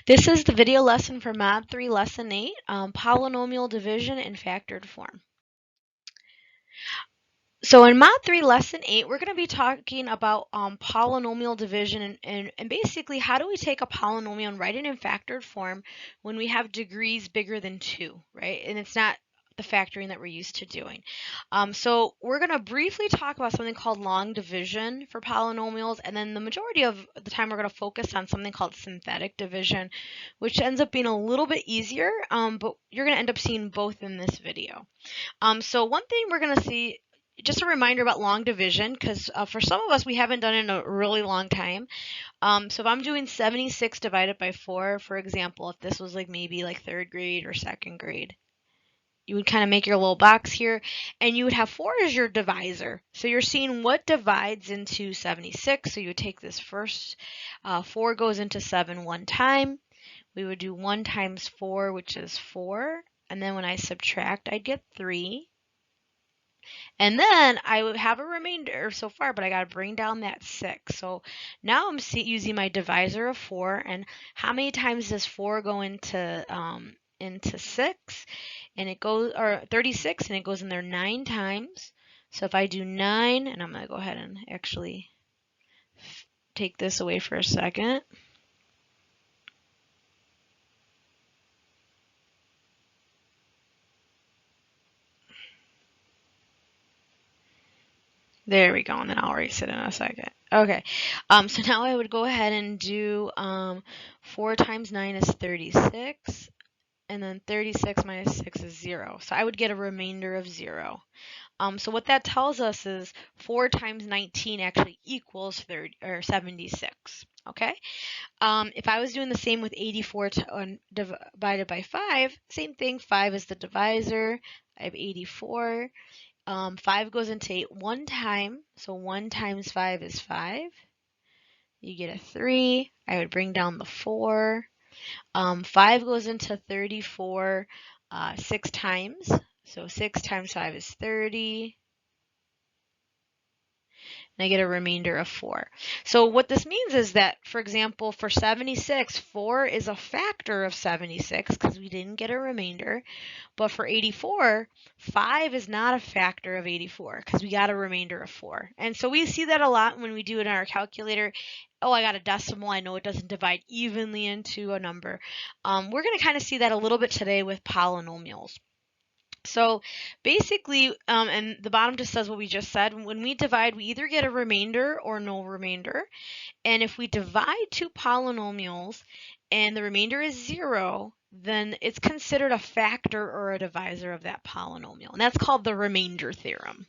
This is the video lesson for Mod 3 Lesson 8, Polynomial Division in Factored Form. So in Mod 3 Lesson 8, we're going to be talking about polynomial division and basically how do we take a polynomial and write it in factored form when we have degrees bigger than 2, right? And it's not the factoring that we're used to doing. So we're going to briefly talk about something called long division for polynomials, and then the majority of the time we're going to focus on something called synthetic division, which ends up being a little bit easier, but you're going to end up seeing both in this video. So one thing we're going to see, just a reminder about long division, because for some of us, we haven't done it in a really long time. So if I'm doing 76 divided by 4, for example, if this was like maybe like 3rd grade or 2nd grade, you would kind of make your little box here, and you would have 4 as your divisor. So you're seeing what divides into 76. So you would take this first, 4 goes into 7 one time. We would do 1 times 4, which is 4. And then when I subtract, I'd get 3. And then I would have a remainder so far, but I got to bring down that 6. So now I'm using my divisor of 4. And how many times does 4 go into 6? And it goes, or 36, and it goes in there 9 times. So if I do 9, and I'm going to go ahead and actually take this away for a second. There we go, and then I'll erase it in a second. Okay, so now I would go ahead and do 4 times 9 is 36, and then 36 minus 6 is 0. So I would get a remainder of 0. So what that tells us is 4 times 19 actually equals 76. Okay. If I was doing the same with 84 divided by 5, same thing. 5 is the divisor. I have 84. 5 goes into 8 one time, so 1 times 5 is 5. You get a 3. I would bring down the 4. 5 goes into 34 6 times, so 6 times 5 is 30. And I get a remainder of 4. So what this means is that, for example, for 76, 4 is a factor of 76 because we didn't get a remainder. But for 84, 5 is not a factor of 84 because we got a remainder of 4. And so we see that a lot when we do it in our calculator. Oh, I got a decimal. I know it doesn't divide evenly into a number. We're going to kind of see that a little bit today with polynomials. So basically, and the bottom just says what we just said. When we divide, we either get a remainder or no remainder. And if we divide two polynomials and the remainder is 0, then it's considered a factor or a divisor of that polynomial. And that's called the remainder theorem.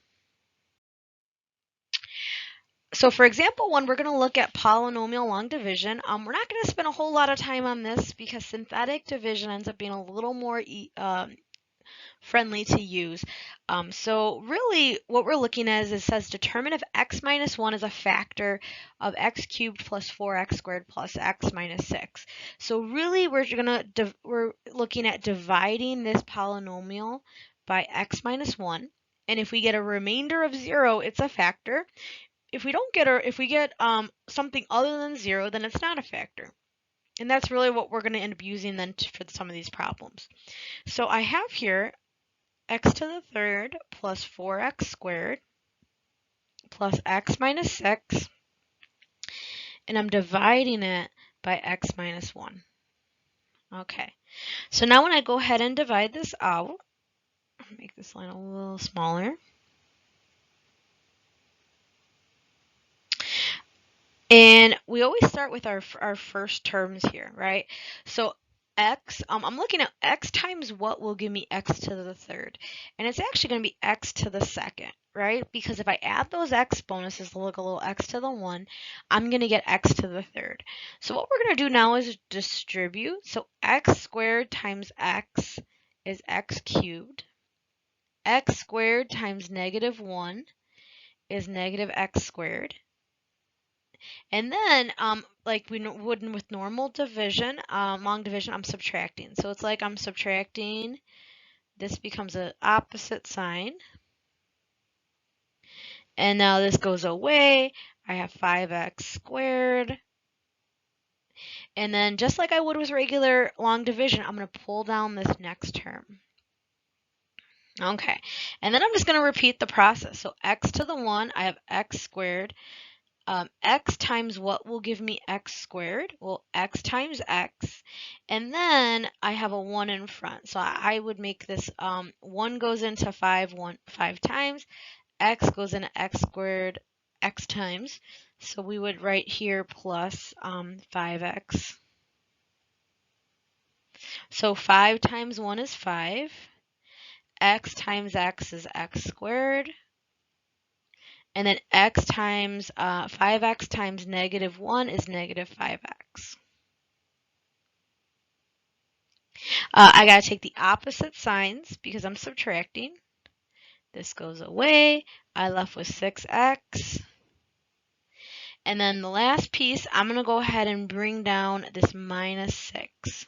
So for example 1, we're going to look at polynomial long division. We're not going to spend a whole lot of time on this because synthetic division ends up being a little more friendly to use. So really what we're looking at is it says determine if x minus 1 is a factor of x cubed plus 4x squared plus x minus 6. So really we're looking at dividing this polynomial by x minus 1. And if we get a remainder of 0, it's a factor. If we get something other than 0, then it's not a factor. And that's really what we're going to end up using then for some of these problems. So I have here x to the third plus 4x squared plus x minus 6, and I'm dividing it by x minus 1. Okay, so now when I go ahead and divide this out, make this line a little smaller. And we always start with our first terms here, right? So x, I'm looking at x times what will give me x to the third. And it's actually going to be x to the second, right? Because if I add those exponents, look a little x to the 1, I'm going to get x to the third. So what we're going to do now is distribute. So x squared times x is x cubed. X squared times negative 1 is negative x squared. And then, like we would with normal division, long division, I'm subtracting. So it's like I'm subtracting. This becomes an opposite sign. And now this goes away. I have 5x squared. And then just like I would with regular long division, I'm going to pull down this next term. Okay, and then I'm just going to repeat the process. So x to the 1, I have x squared. X times what will give me x squared? Well, x times x. And then I have a 1 in front. So I would make this 1 goes into 5 times. X goes into x squared x times. So we would write here plus 5x. So 5 times 1 is 5. X times x is x squared. And then x times 5x times negative 1 is negative 5x. I got to take the opposite signs because I'm subtracting. This goes away. I left with 6x. And then the last piece, I'm going to go ahead and bring down this minus 6.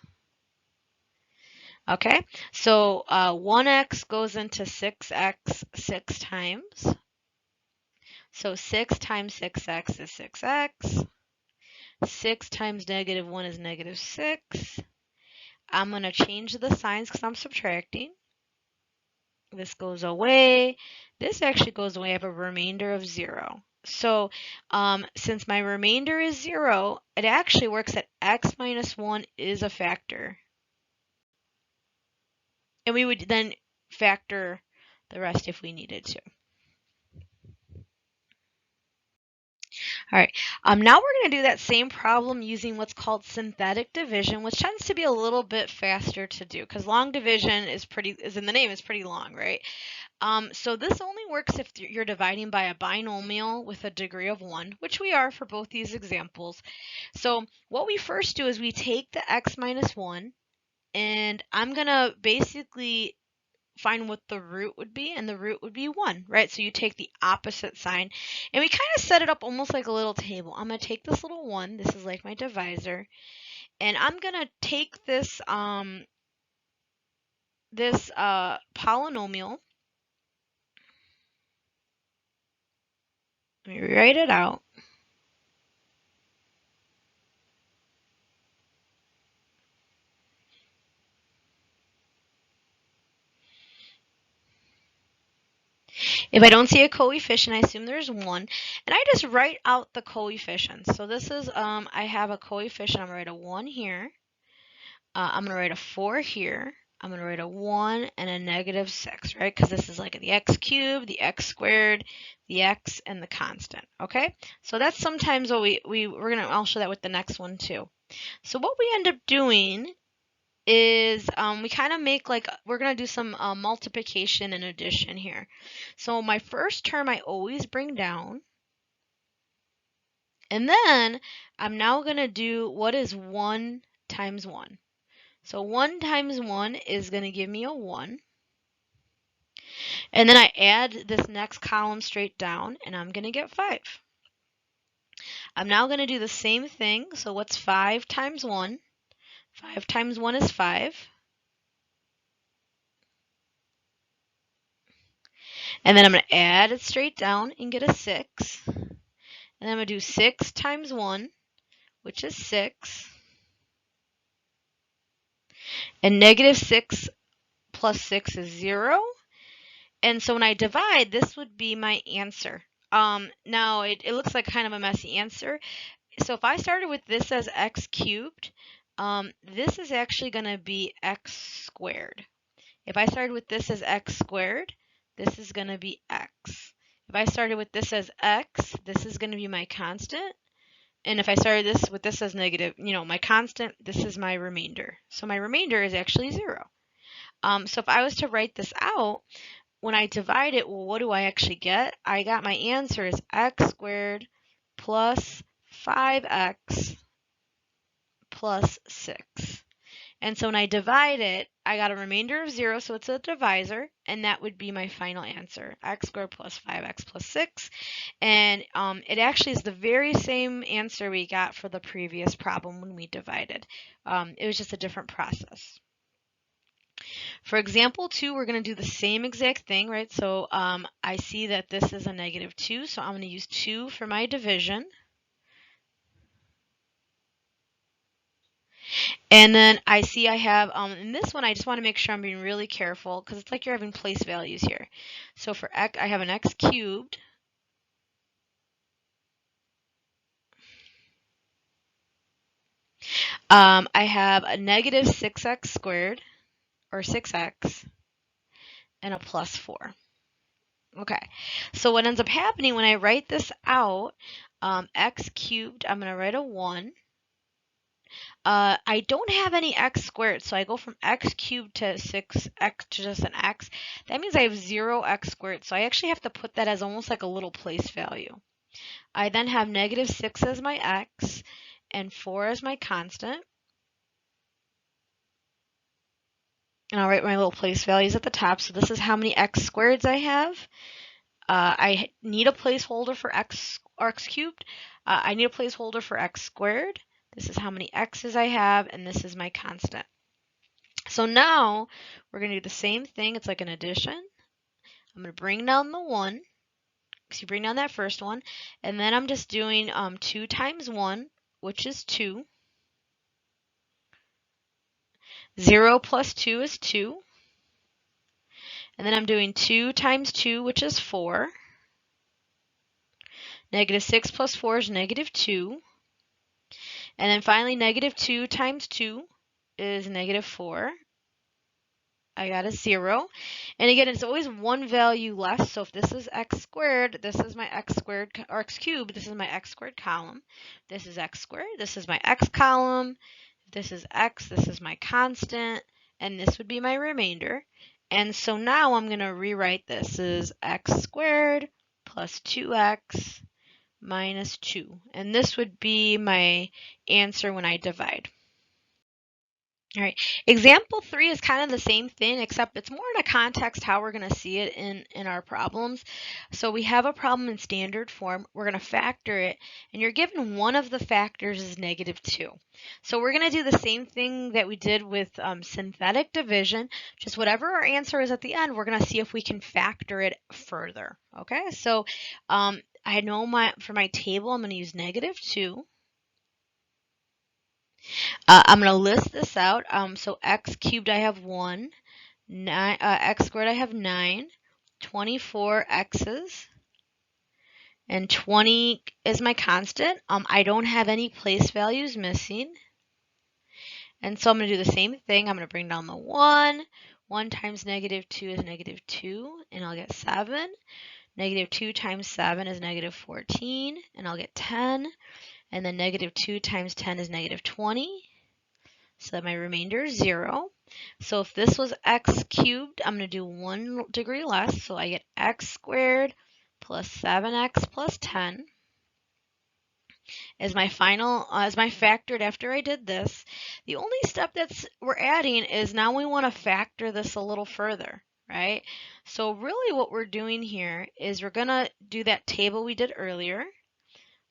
Okay, so 1x goes into 6x 6 times. So 6 times 6x is 6x. 6 times negative 1 is negative 6. I'm going to change the signs because I'm subtracting. This goes away. This actually goes away. I have a remainder of 0. So since my remainder is 0, it actually works that x minus 1 is a factor. And we would then factor the rest if we needed to. All right, now we're going to do that same problem using what's called synthetic division, which tends to be a little bit faster to do because long division is in the name, is pretty long, right? So this only works if you're dividing by a binomial with a degree of 1, which we are for both these examples. So what we first do is we take the x minus 1, and I'm going to basically find what the root would be, and the root would be 1, right? So you take the opposite sign, and we kind of set it up almost like a little table. I'm going to take this little 1, this is like my divisor, and I'm going to take this polynomial. Let me write it out. If I don't see a coefficient, I assume there's 1. And I just write out the coefficients. So this is, I have a coefficient. I'm going to write a 1 here. I'm going to write a 4 here. I'm going to write a 1 and a negative 6, right? Because this is like the x cubed, the x squared, the x, and the constant, okay? So that's sometimes what I'll show that with the next one too. So what we end up doing is we kind of make like, we're going to do some multiplication and addition here. So my first term I always bring down. And then I'm now going to do what is 1 times 1. So 1 times 1 is going to give me a 1. And then I add this next column straight down, and I'm going to get 5. I'm now going to do the same thing. So what's 5 times 1? 5 times 1 is 5. And then I'm going to add it straight down and get a 6. And then I'm going to do 6 times 1, which is 6. And negative 6 plus 6 is 0. And so when I divide, this would be my answer. Now, it looks like kind of a messy answer. So if I started with this as x cubed, this is actually going to be x squared. If I started with this as x squared, this is going to be x. If I started with this as x, this is going to be my constant. And if I started with this as negative, my constant, this is my remainder. So my remainder is actually 0. So if I was to write this out, when I divide it, well, what do I actually get? I got my answer is x squared plus 5x plus 6. And so when I divide it, I got a remainder of 0, so it's a divisor, and that would be my final answer, x squared plus 5x plus 6. And it actually is the very same answer we got for the previous problem when we divided. It was just a different process. For example 2, we're going to do the same exact thing, right? So I see that this is a negative 2, so I'm going to use 2 for my division. And then I see I have, in this one, I just want to make sure I'm being really careful because it's like you're having place values here. So for x, I have an x cubed. I have a negative 6x squared, or 6x, and a plus 4. Okay, so what ends up happening when I write this out, x cubed, I'm going to write a 1. I don't have any x squared, so I go from x cubed to 6x to just an x. That means I have 0x squared, so I actually have to put that as almost like a little place value. I then have negative 6 as my x and 4 as my constant. And I'll write my little place values at the top. So this is how many x squareds I have. I need a placeholder for x or x cubed. I need a placeholder for x squared. This is how many x's I have, and this is my constant. So now we're going to do the same thing. It's like an addition. I'm going to bring down the 1, because you bring down that first one. And then I'm just doing 2 times 1, which is 2. 0 plus 2 is 2. And then I'm doing 2 times 2, which is 4. Negative 6 plus 4 is negative 2. And then finally, negative 2 times 2 is negative 4. I got a 0. And again, it's always one value less. So if this is x squared, this is my x squared, or x cubed, this is my x squared column. This is x squared, this is my x column. If this is x, this is my constant. And this would be my remainder. And so now I'm going to rewrite this as x squared plus 2x minus 2. And this would be my answer when I divide. All right, example 3 is kind of the same thing, except it's more in a context how we're going to see it in our problems. So we have a problem in standard form. We're going to factor it, and you're given one of the factors is negative 2. So we're going to do the same thing that we did with synthetic division. Just whatever our answer is at the end, we're going to see if we can factor it further. Okay, so I know for my table, I'm going to use negative 2. I'm going to list this out. So x cubed, I have 1. X squared, I have 9. 24 x's. And 20 is my constant. I don't have any place values missing. And so I'm going to do the same thing. I'm going to bring down the 1. 1 times negative 2 is negative 2, and I'll get 7. Negative 2 times 7 is negative 14, and I'll get 10. And then negative 2 times 10 is negative 20. So that my remainder is 0. So if this was x cubed, I'm going to do 1 degree less. So I get x squared plus 7x plus 10 as my final, as my factored after I did this. The only step we're adding is now we want to factor this a little further, right? So really what we're doing here is we're going to do that table we did earlier.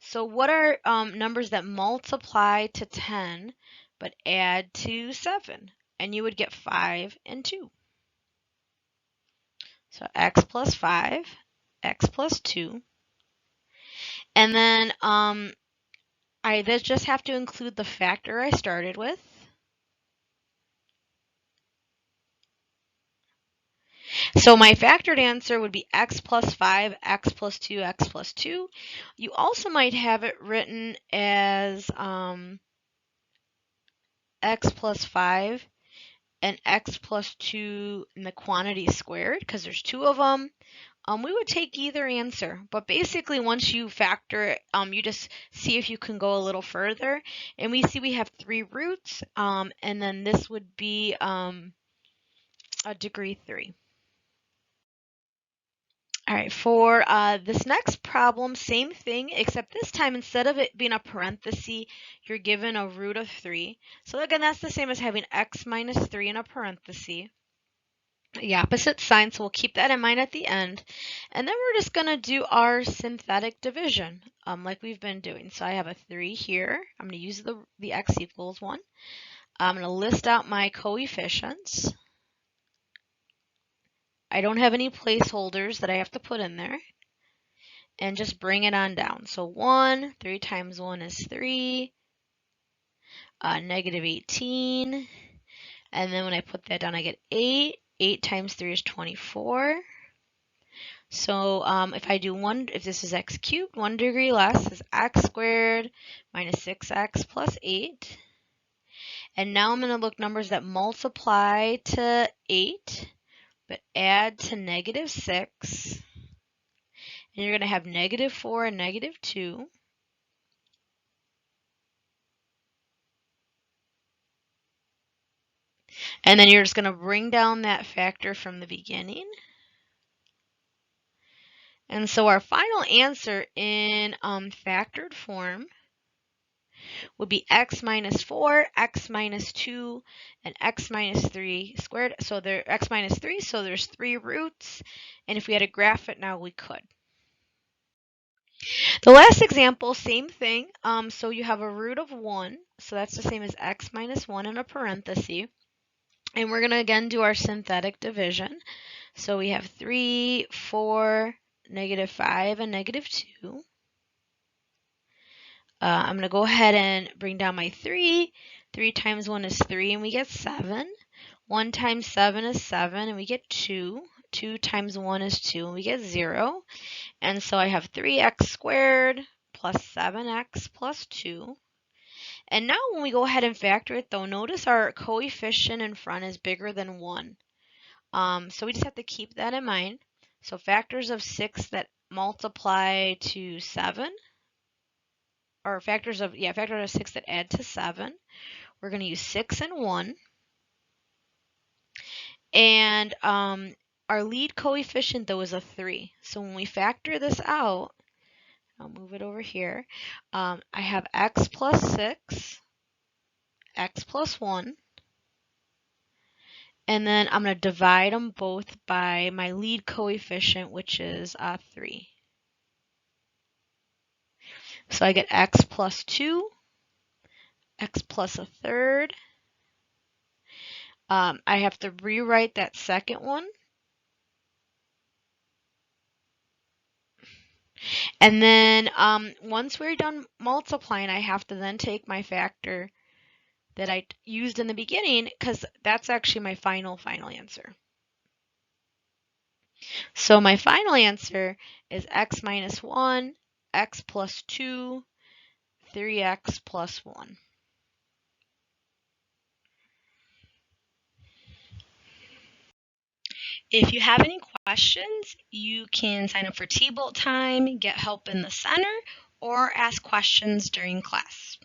So what are numbers that multiply to 10 but add to 7? And you would get 5 and 2. So x plus 5, x plus 2. And then I just have to include the factor I started with. So my factored answer would be x plus 5, x plus 2, x plus 2. You also might have it written as x plus 5 and x plus 2 in the quantity squared, because there's 2 of them. We would take either answer, but basically once you factor it, you just see if you can go a little further. And we see we have 3 roots, and then this would be a degree 3. All right, for this next problem, same thing, except this time instead of it being a parenthesis, you're given a root of 3. So again, that's the same as having x minus 3 in a parenthesis. The opposite sign, so we'll keep that in mind at the end. And then we're just going to do our synthetic division like we've been doing. So I have a 3 here. I'm going to use the x equals 1. I'm going to list out my coefficients. I don't have any placeholders that I have to put in there. And just bring it on down. So 1, 3 times 1 is 3. negative 18. And then when I put that down, I get 8. 8 times 3 is 24. So if I do if this is x cubed, 1 degree less is x squared minus 6x plus 8. And now I'm going to look numbers that multiply to 8, but add to negative 6. And you're going to have negative 4 and negative 2. And then you're just going to bring down that factor from the beginning. And so our final answer in factored form would be x minus 4, x minus 2, and x minus 3 squared. So there x minus 3, so there's 3 roots. And if we had to graph it now, we could. The last example, same thing. So you have a root of 1. So that's the same as x minus 1 in a parenthesis. And we're going to again do our synthetic division. So we have 3, 4, negative 5, and negative 2. I'm going to go ahead and bring down my 3. 3 times 1 is 3, and we get 7. 1 times 7 is 7, and we get 2. 2 times 1 is 2, and we get 0. And so I have 3x squared plus 7x plus 2. And now when we go ahead and factor it, though, notice our coefficient in front is bigger than 1. So we just have to keep that in mind. So factors of 6 that multiply to 7, or factors of 6 that add to 7. We're going to use 6 and 1. And our lead coefficient, though, is a 3. So when we factor this out, I'll move it over here. I have x plus 6, x plus 1. And then I'm going to divide them both by my lead coefficient, which is 3. So I get x plus 2, x plus a third. I have to rewrite that second one. And then once we're done multiplying, I have to then take my factor that I used in the beginning, because that's actually my final answer. So my final answer is x minus 1, x plus 2, 3x plus 1. If you have any questions, you can sign up for T-Bolt time, get help in the center, or ask questions during class.